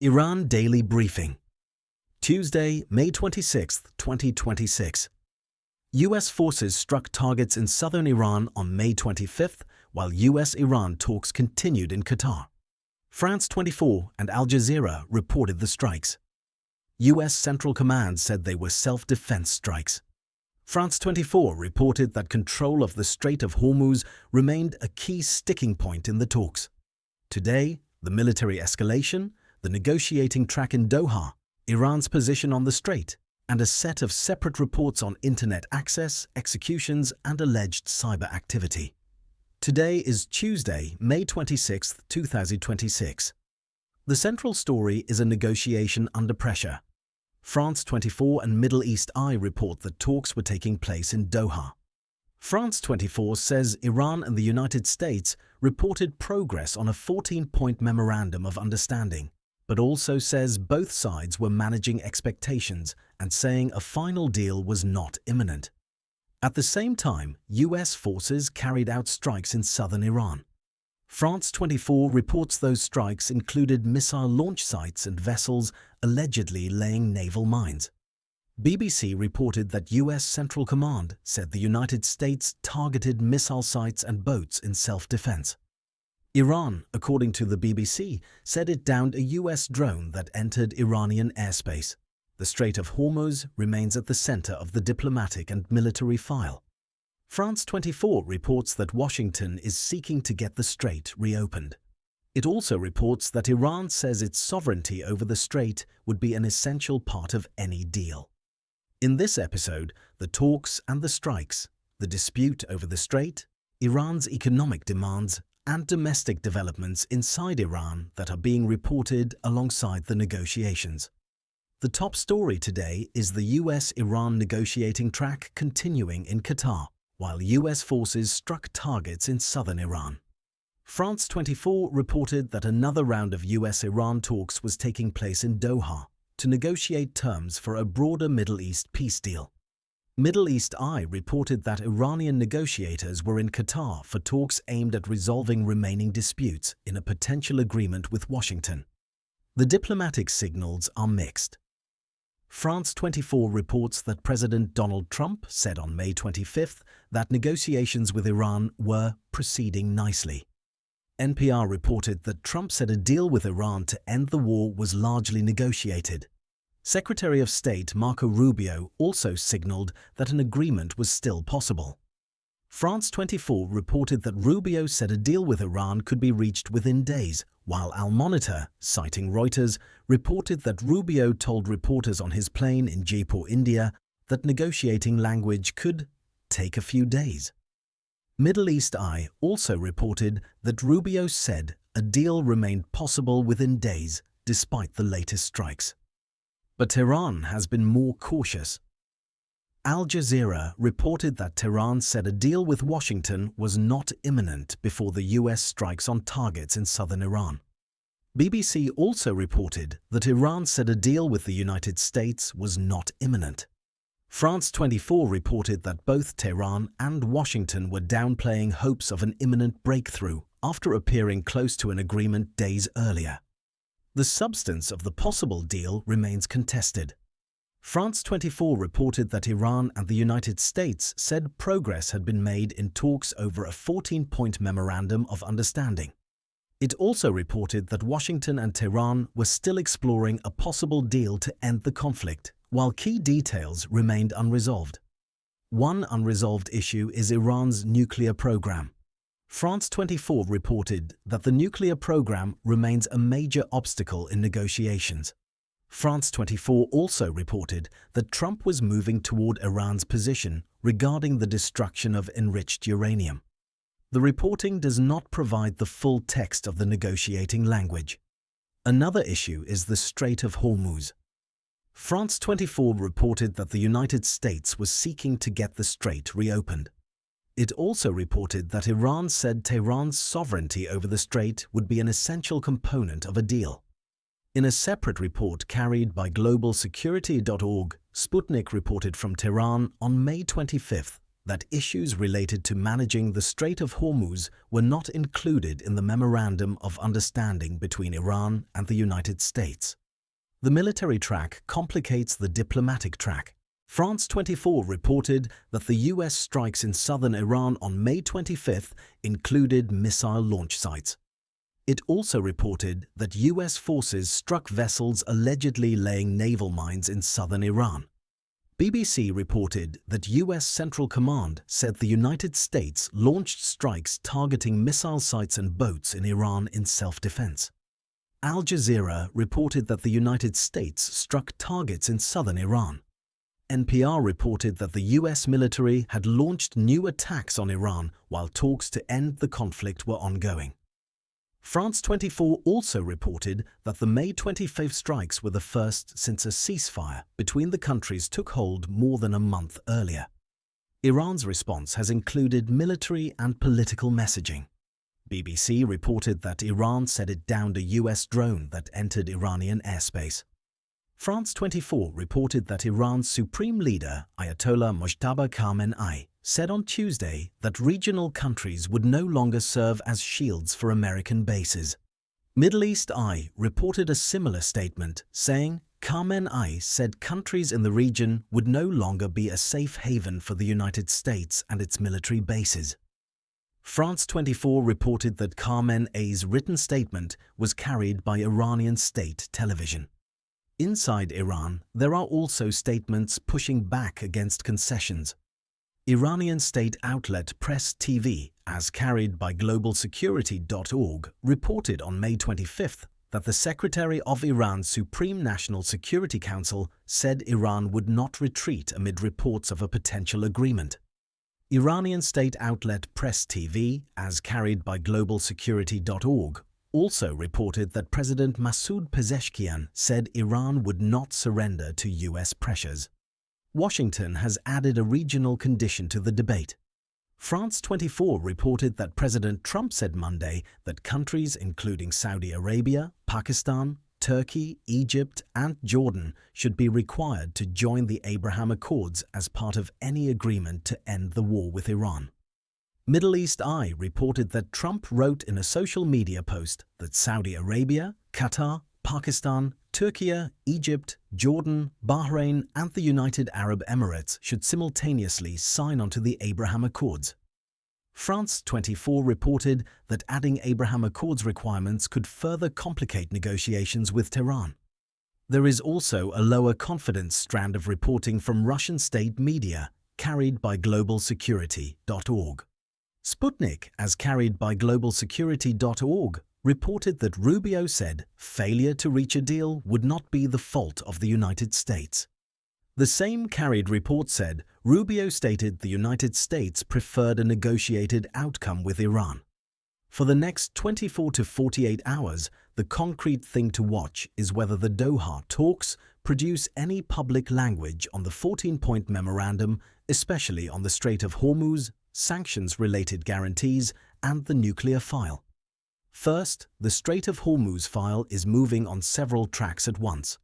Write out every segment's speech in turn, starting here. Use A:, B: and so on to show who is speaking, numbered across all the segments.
A: Iran Daily Briefing. Tuesday, May 26, 2026. U.S. forces struck targets in southern Iran on May 25th, while U.S. Iran talks continued in Qatar. France 24 and Al Jazeera reported the strikes. U.S. Central Command said they were self-defense strikes. France 24 reported that control of the Strait of Hormuz remained a key sticking point in the talks. Today, the military escalation, the negotiating track in Doha, Iran's position on the strait, and a set of separate reports on internet access, executions, and alleged cyber activity. Today is Tuesday, May 26, 2026. The central story is a negotiation under pressure. France 24 and Middle East Eye report that talks were taking place in Doha. France 24 says Iran and the United States reported progress on a 14-point memorandum of understanding, but also says both sides were managing expectations and saying a final deal was not imminent. At the same time, U.S. forces carried out strikes in southern Iran. France 24 reports those strikes included missile launch sites and vessels allegedly laying naval mines. BBC reported that U.S. Central Command said the United States targeted missile sites and boats in self-defense. Iran, according to the BBC, said it downed a U.S. drone that entered Iranian airspace. The Strait of Hormuz remains at the center of the diplomatic and military file. France 24 reports that Washington is seeking to get the strait reopened. It also reports that Iran says its sovereignty over the strait would be an essential part of any deal. In this episode, the talks and the strikes, the dispute over the strait, Iran's economic demands, and domestic developments inside Iran that are being reported alongside the negotiations. The top story today is the U.S.-Iran negotiating track continuing in Qatar, while U.S. forces struck targets in southern Iran. France 24 reported that another round of U.S.-Iran talks was taking place in Doha to negotiate terms for a broader Middle East peace deal. Middle East Eye reported that Iranian negotiators were in Qatar for talks aimed at resolving remaining disputes in a potential agreement with Washington. The diplomatic signals are mixed. France 24 reports that President Donald Trump said on May 25th that negotiations with Iran were proceeding nicely. NPR reported that Trump said a deal with Iran to end the war was largely negotiated. Secretary of State Marco Rubio also signaled that an agreement was still possible. France 24 reported that Rubio said a deal with Iran could be reached within days, while Al Monitor, citing Reuters, reported that Rubio told reporters on his plane in Jaipur, India, that negotiating language could take a few days. Middle East Eye also reported that Rubio said a deal remained possible within days despite the latest strikes. But Tehran has been more cautious. Al Jazeera reported that Tehran said a deal with Washington was not imminent before the U.S. strikes on targets in southern Iran. BBC also reported that Iran said a deal with the United States was not imminent. France 24 reported that both Tehran and Washington were downplaying hopes of an imminent breakthrough after appearing close to an agreement days earlier. The substance of the possible deal remains contested. France 24 reported that Iran and the United States said progress had been made in talks over a 14-point memorandum of understanding. It also reported that Washington and Tehran were still exploring a possible deal to end the conflict, while key details remained unresolved. One unresolved issue is Iran's nuclear program. France 24 reported that the nuclear program remains a major obstacle in negotiations. France 24 also reported that Trump was moving toward Iran's position regarding the destruction of enriched uranium. The reporting does not provide the full text of the negotiating language. Another issue is the Strait of Hormuz. France 24 reported that the United States was seeking to get the strait reopened. It also reported that Iran said Tehran's sovereignty over the strait would be an essential component of a deal. In a separate report carried by globalsecurity.org, Sputnik reported from Tehran on May 25th that issues related to managing the Strait of Hormuz were not included in the Memorandum of Understanding between Iran and the United States. The military track complicates the diplomatic track. France 24 reported that the U.S. strikes in southern Iran on May 25 included missile launch sites. It also reported that U.S. forces struck vessels allegedly laying naval mines in southern Iran. BBC reported that U.S. Central Command said the United States launched strikes targeting missile sites and boats in Iran in self-defense. Al Jazeera reported that the United States struck targets in southern Iran. NPR reported that the U.S. military had launched new attacks on Iran while talks to end the conflict were ongoing. France 24 also reported that the May 25 strikes were the first since a ceasefire between the countries took hold more than a month earlier. Iran's response has included military and political messaging. BBC reported that Iran said it downed a U.S. drone that entered Iranian airspace. France 24 reported that Iran's supreme leader, Ayatollah Mojtaba Khamenei, said on Tuesday that regional countries would no longer serve as shields for American bases. Middle East Eye reported a similar statement, saying Khamenei said countries in the region would no longer be a safe haven for the United States and its military bases. France 24 reported that Khamenei's written statement was carried by Iranian state television. Inside Iran, there are also statements pushing back against concessions. Iranian state outlet Press TV, as carried by globalsecurity.org, reported on May 25 that the Secretary of Iran's Supreme National Security Council said Iran would not retreat amid reports of a potential agreement. Iranian state outlet Press TV, as carried by globalsecurity.org, also reported that President Masoud Pezeshkian said Iran would not surrender to U.S. pressures. Washington has added a regional condition to the debate. France 24 reported that President Trump said Monday that countries including Saudi Arabia, Pakistan, Turkey, Egypt, and Jordan should be required to join the Abraham Accords as part of any agreement to end the war with Iran. Middle East Eye reported that Trump wrote in a social media post that Saudi Arabia, Qatar, Pakistan, Turkey, Egypt, Jordan, Bahrain, and the United Arab Emirates should simultaneously sign onto the Abraham Accords. France 24 reported that adding Abraham Accords requirements could further complicate negotiations with Tehran. There is also a lower confidence strand of reporting from Russian state media, carried by globalsecurity.org. Sputnik, as carried by globalsecurity.org, reported that Rubio said failure to reach a deal would not be the fault of the United States. The same carried report said Rubio stated the United States preferred a negotiated outcome with Iran. For the next 24 to 48 hours, the concrete thing to watch is whether the Doha talks produce any public language on the 14-point memorandum, especially on the Strait of Hormuz, sanctions-related guarantees, and the nuclear file. First, the Strait of Hormuz file is moving on several tracks at once.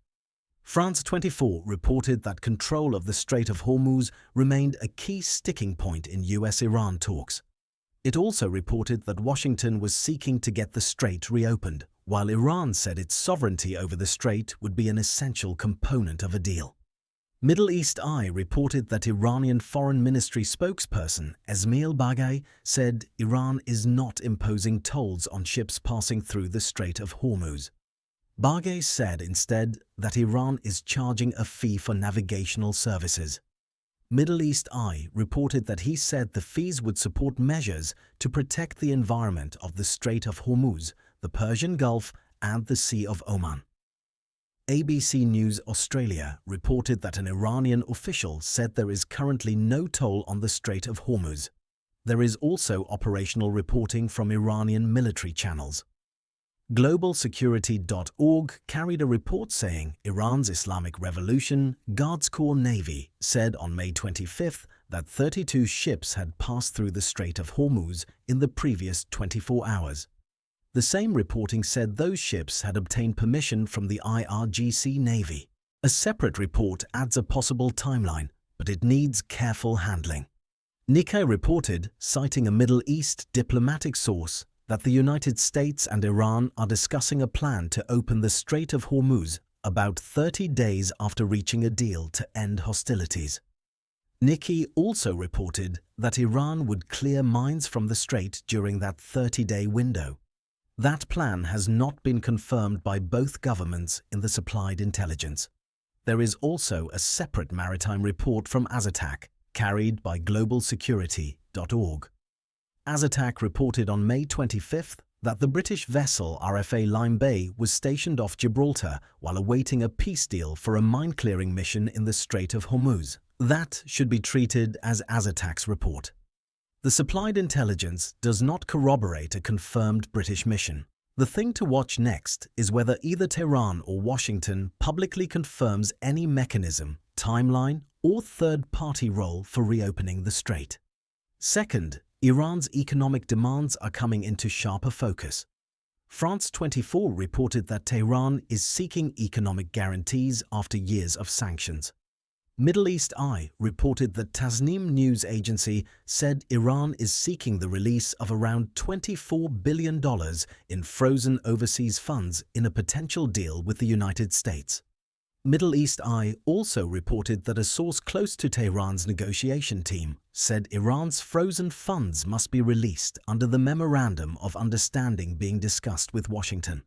A: France 24 reported that control of the Strait of Hormuz remained a key sticking point in U.S. Iran talks. It also reported that Washington was seeking to get the strait reopened, while Iran said its sovereignty over the strait would be an essential component of a deal. Middle East Eye reported that Iranian Foreign Ministry spokesperson Esmail Baghaei said Iran is not imposing tolls on ships passing through the Strait of Hormuz. Baghaei said instead that Iran is charging a fee for navigational services. Middle East Eye reported that he said the fees would support measures to protect the environment of the Strait of Hormuz, the Persian Gulf, and the Sea of Oman. ABC News Australia reported that an Iranian official said there is currently no toll on the Strait of Hormuz. There is also operational reporting from Iranian military channels. Globalsecurity.org carried a report saying Iran's Islamic Revolution Guards Corps Navy said on May 25 that 32 ships had passed through the Strait of Hormuz in the previous 24 hours. The same reporting said those ships had obtained permission from the IRGC Navy. A separate report adds a possible timeline, but it needs careful handling. Nikkei reported, citing a Middle East diplomatic source, that the United States and Iran are discussing a plan to open the Strait of Hormuz about 30 days after reaching a deal to end hostilities. Nikkei also reported that Iran would clear mines from the strait during that 30-day window. That plan has not been confirmed by both governments in the supplied intelligence. There is also a separate maritime report from Azatak, carried by globalsecurity.org. Azatak reported on May 25th that the British vessel RFA Lime Bay was stationed off Gibraltar while awaiting a peace deal for a mine-clearing mission in the Strait of Hormuz. That should be treated as Azatak's report. The supplied intelligence does not corroborate a confirmed British mission. The thing to watch next is whether either Tehran or Washington publicly confirms any mechanism, timeline, or third-party role for reopening the strait. Second, Iran's economic demands are coming into sharper focus. France 24 reported that Tehran is seeking economic guarantees after years of sanctions. Middle East Eye reported that Tasnim news agency said Iran is seeking the release of around $24 billion in frozen overseas funds in a potential deal with the United States. Middle East Eye also reported that a source close to Tehran's negotiation team said Iran's frozen funds must be released under the Memorandum of Understanding being discussed with Washington.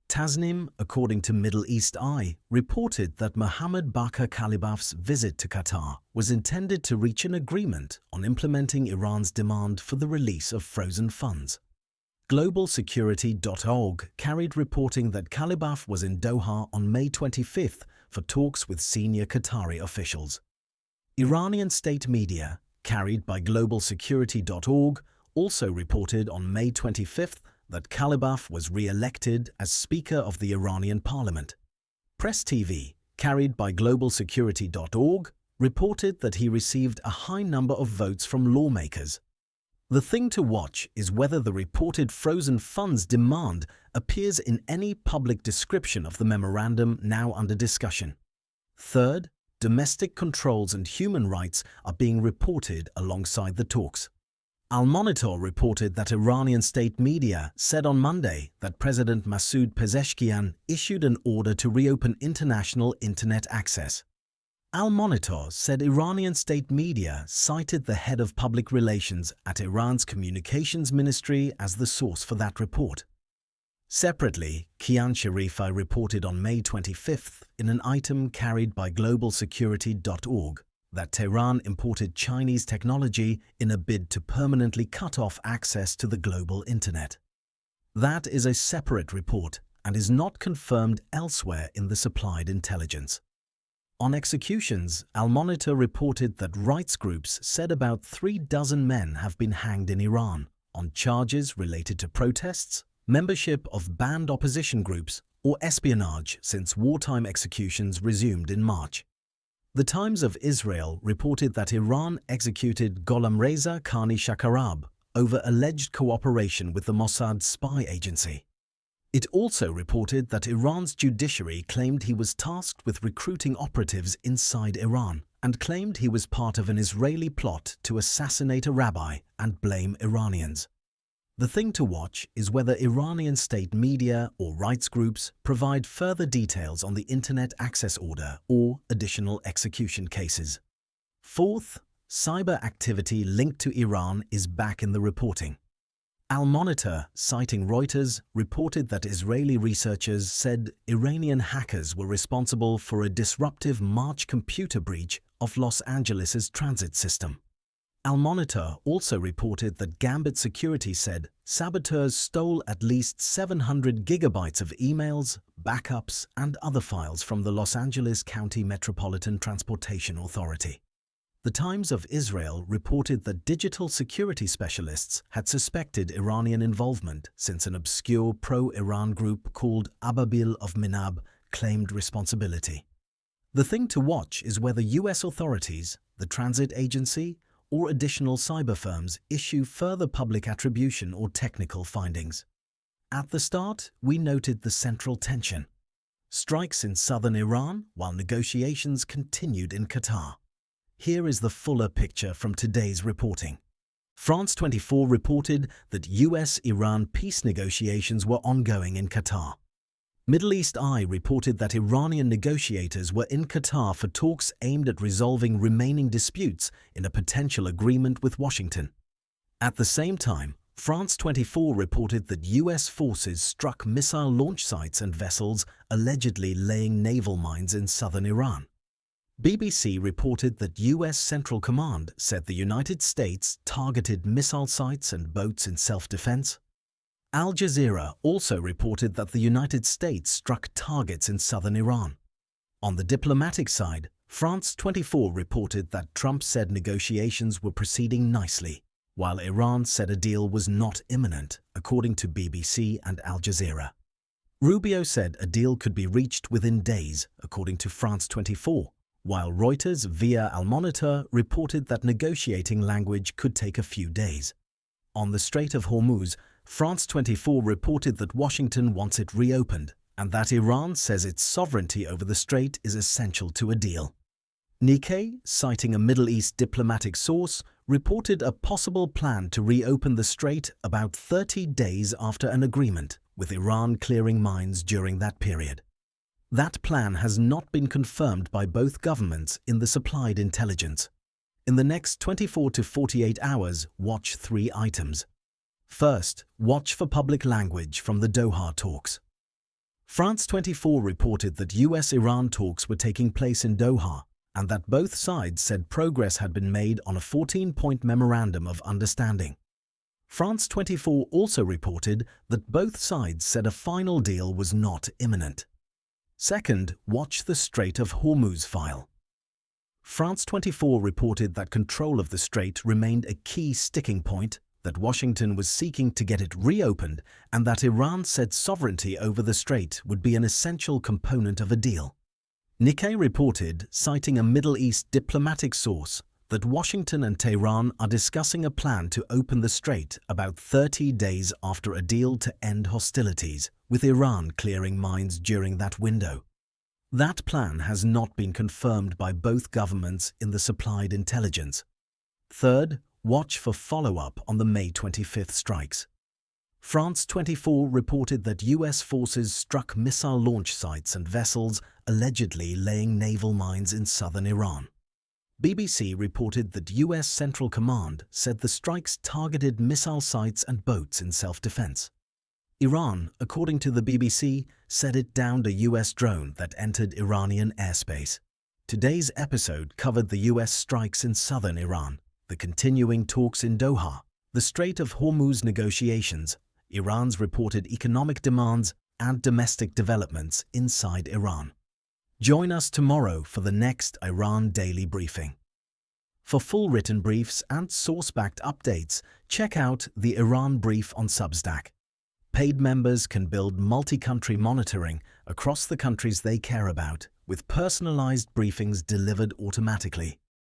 A: Tasnim, according to Middle East Eye, reported that Mohammed Bakr Kalibaf's visit to Qatar was intended to reach an agreement on implementing Iran's demand for the release of frozen funds. Globalsecurity.org carried reporting that Kalibaf was in Doha on May 25th for talks with senior Qatari officials. Iranian state media, carried by Globalsecurity.org, also reported on May 25th that Kalibaf was re-elected as Speaker of the Iranian Parliament. Press TV, carried by Globalsecurity.org, reported that he received a high number of votes from lawmakers. The thing to watch is whether the reported frozen funds demand appears in any public description of the memorandum now under discussion. Third, domestic controls and human rights are being reported alongside the talks. Al-Monitor reported that Iranian state media said on Monday that President Masoud Pezeshkian issued an order to reopen international internet access. Al-Monitor said Iranian state media cited the head of public relations at Iran's communications ministry as the source for that report. Separately, Kian Sharifi reported on May 25th in an item carried by globalsecurity.org that Tehran imported Chinese technology in a bid to permanently cut off access to the global internet. That is a separate report and is not confirmed elsewhere in the supplied intelligence. On executions, Al-Monitor reported that rights groups said about 36 men have been hanged in Iran on charges related to protests, membership of banned opposition groups, or espionage since wartime executions resumed in March. The Times of Israel reported that Iran executed Gholamreza Khani Shakarab over alleged cooperation with the Mossad spy agency. It also reported that Iran's judiciary claimed he was tasked with recruiting operatives inside Iran and claimed he was part of an Israeli plot to assassinate a rabbi and blame Iranians. The thing to watch is whether Iranian state media or rights groups provide further details on the Internet Access Order or additional execution cases. Fourth, cyber activity linked to Iran is back in the reporting. Al-Monitor, citing Reuters, reported that Israeli researchers said Iranian hackers were responsible for a disruptive March computer breach of Los Angeles' transit system. Al-Monitor also reported that Gambit Security said saboteurs stole at least 700 gigabytes of emails, backups, and other files from the Los Angeles County Metropolitan Transportation Authority. The Times of Israel reported that digital security specialists had suspected Iranian involvement since an obscure pro-Iran group called Ababil of Minab claimed responsibility. The thing to watch is whether U.S. authorities, the transit agency, or additional cyber firms issue further public attribution or technical findings. At the start, we noted the central tension. Strikes in southern Iran while negotiations continued in Qatar. Here is the fuller picture from today's reporting. France 24 reported that U.S.-Iran peace negotiations were ongoing in Qatar. Middle East Eye reported that Iranian negotiators were in Qatar for talks aimed at resolving remaining disputes in a potential agreement with Washington. At the same time, France 24 reported that U.S. forces struck missile launch sites and vessels allegedly laying naval mines in southern Iran. BBC reported that U.S. Central Command said the United States targeted missile sites and boats in self-defense. Al Jazeera also reported that the United States struck targets in southern Iran. On the diplomatic side, France 24 reported that Trump said negotiations were proceeding nicely, while Iran said a deal was not imminent, according to BBC and Al Jazeera. Rubio said a deal could be reached within days, according to France 24, while Reuters via Al Monitor reported that negotiating language could take a few days. On the Strait of Hormuz, France 24 reported that Washington wants it reopened and that Iran says its sovereignty over the strait is essential to a deal. Nikkei, citing a Middle East diplomatic source, reported a possible plan to reopen the strait about 30 days after an agreement, with Iran clearing mines during that period. That plan has not been confirmed by both governments in the supplied intelligence. In the next 24 to 48 hours, watch 3 items. First, watch for public language from the Doha talks. France 24 reported that U.S.-Iran talks were taking place in Doha, and that both sides said progress had been made on a 14-point memorandum of understanding. France 24 also reported that both sides said a final deal was not imminent. Second, watch the Strait of Hormuz file. France 24 reported that control of the strait remained a key sticking point, that Washington was seeking to get it reopened, and that Iran said sovereignty over the strait would be an essential component of a deal. Nikkei reported, citing a Middle East diplomatic source, that Washington and Tehran are discussing a plan to open the strait about 30 days after a deal to end hostilities, with Iran clearing mines during that window. That plan has not been confirmed by both governments in the supplied intelligence. Third, watch for follow-up on the May 25th strikes. France 24 reported that U.S. forces struck missile launch sites and vessels allegedly laying naval mines in southern Iran. BBC reported that U.S. Central Command said the strikes targeted missile sites and boats in self-defense. Iran, according to the BBC, said it downed a U.S. drone that entered Iranian airspace. Today's episode covered the U.S. strikes in southern Iran, the continuing talks in Doha, the Strait of Hormuz negotiations, Iran's reported economic demands, and domestic developments inside Iran. Join us tomorrow for the next Iran Daily Briefing. For full written briefs and source-backed updates, check out the Iran Brief on Substack. Paid members can build multi-country monitoring across the countries they care about, with personalized briefings delivered automatically.